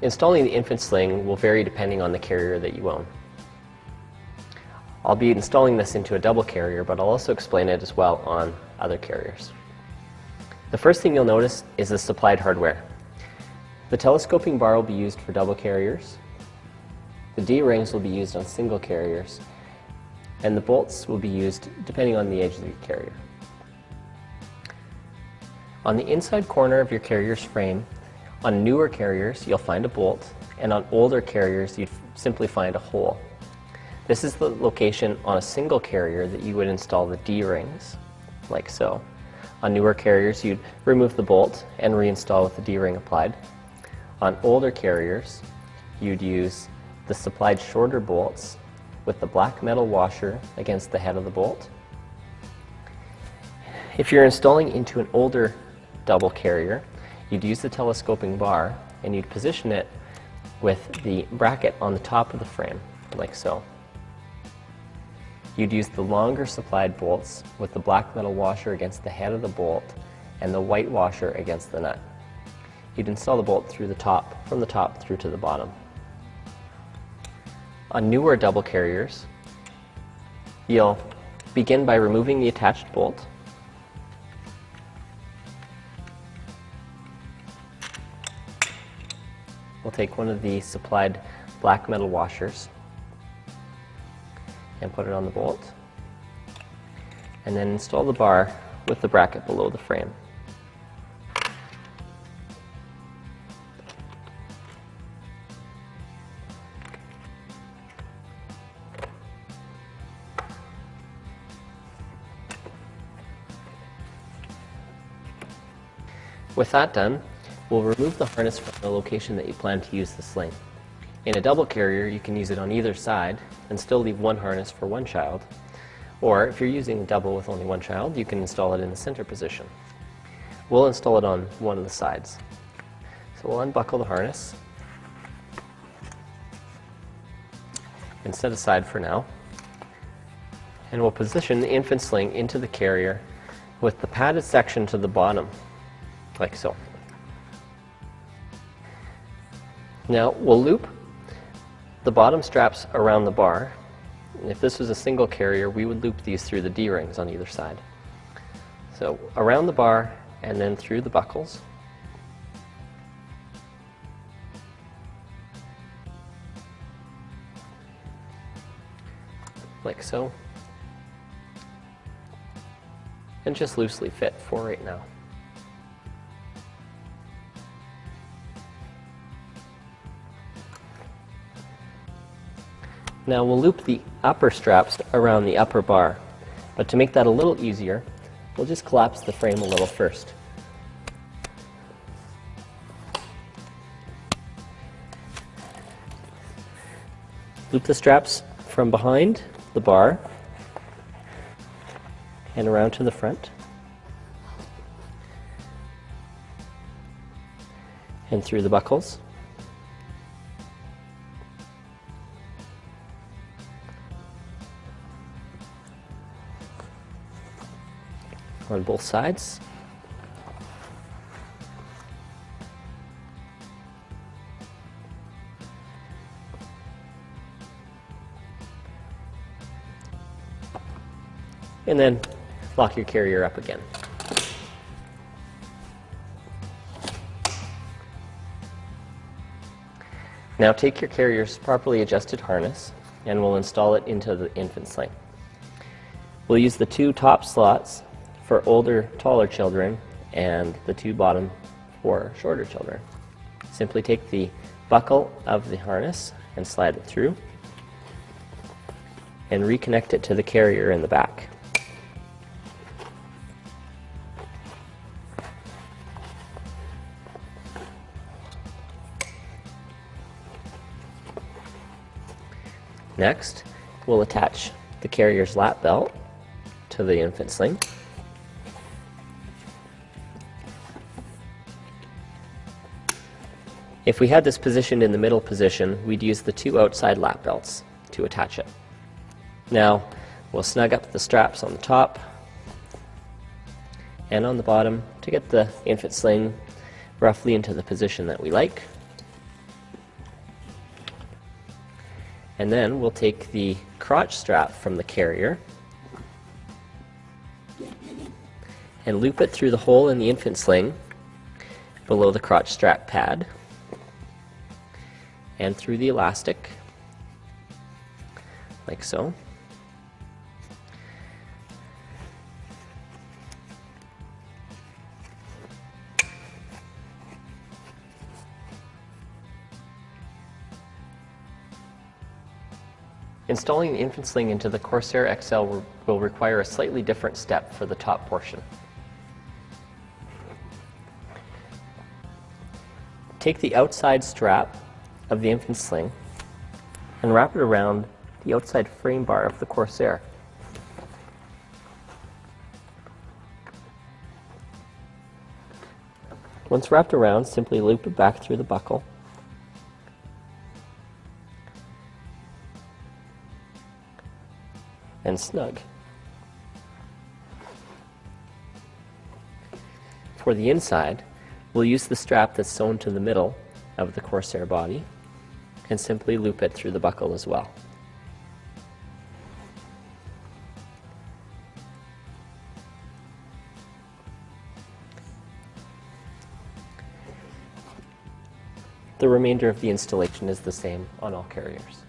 Installing the infant sling will vary depending on the carrier that you own. I'll be installing this into a double carrier, but I'll also explain it as well on other carriers. The first thing you'll notice is the supplied hardware. The telescoping bar will be used for double carriers, the D-rings will be used on single carriers, and the bolts will be used depending on the age of the carrier. On the inside corner of your carrier's frame, on newer carriers you'll find a bolt, and on older carriers you'd simply find a hole. This is the location on a single carrier that you would install the D-rings, like so. On newer carriers you'd remove the bolt and reinstall with the D-ring applied. On older carriers you'd use the supplied shorter bolts with the black metal washer against the head of the bolt. If you're installing into an older double carrier, you'd use the telescoping bar and you'd position it with the bracket on the top of the frame, like so. You'd use the longer supplied bolts with the black metal washer against the head of the bolt and the white washer against the nut. You'd install the bolt through the top, from the top through to the bottom. On newer double carriers, you'll begin by removing the attached bolt. We'll take one of the supplied black metal washers and put it on the bolt, and then install the bar with the bracket below the frame. With that done, we'll remove the harness from the location that you plan to use the sling. In a double carrier, you can use it on either side and still leave one harness for one child. Or if you're using a double with only one child, you can install it in the center position. We'll install it on one of the sides. So we'll unbuckle the harness and set aside for now. And we'll position the infant sling into the carrier with the padded section to the bottom, like so. Now we'll loop the bottom straps around the bar. If this was a single carrier, we would loop these through the D-rings on either side. So around the bar and then through the buckles. Like so. And just loosely fit for right now. Now we'll loop the upper straps around the upper bar, but to make that a little easier, we'll just collapse the frame a little first. Loop the straps from behind the bar and around to the front and through the buckles. On both sides. And then lock your carrier up again. Now take your carrier's properly adjusted harness and we'll install it into the infant sling. We'll use the two top slots for older, taller children and the two bottom for shorter children. Simply take the buckle of the harness and slide it through and reconnect it to the carrier in the back. Next, we'll attach the carrier's lap belt to the infant sling. If we had this positioned in the middle position, we'd use the two outside lap belts to attach it. Now, we'll snug up the straps on the top and on the bottom to get the infant sling roughly into the position that we like. And then we'll take the crotch strap from the carrier and loop it through the hole in the infant sling below the crotch strap pad and through the elastic, like so. Installing the infant sling into the Corsair XL will require a slightly different step for the top portion. Take the outside strap of the infant sling and wrap it around the outside frame bar of the Corsair. Once wrapped around, simply loop it back through the buckle and snug. For the inside, we'll use the strap that's sewn to the middle of the Corsair body and simply loop it through the buckle as well. The remainder of the installation is the same on all carriers.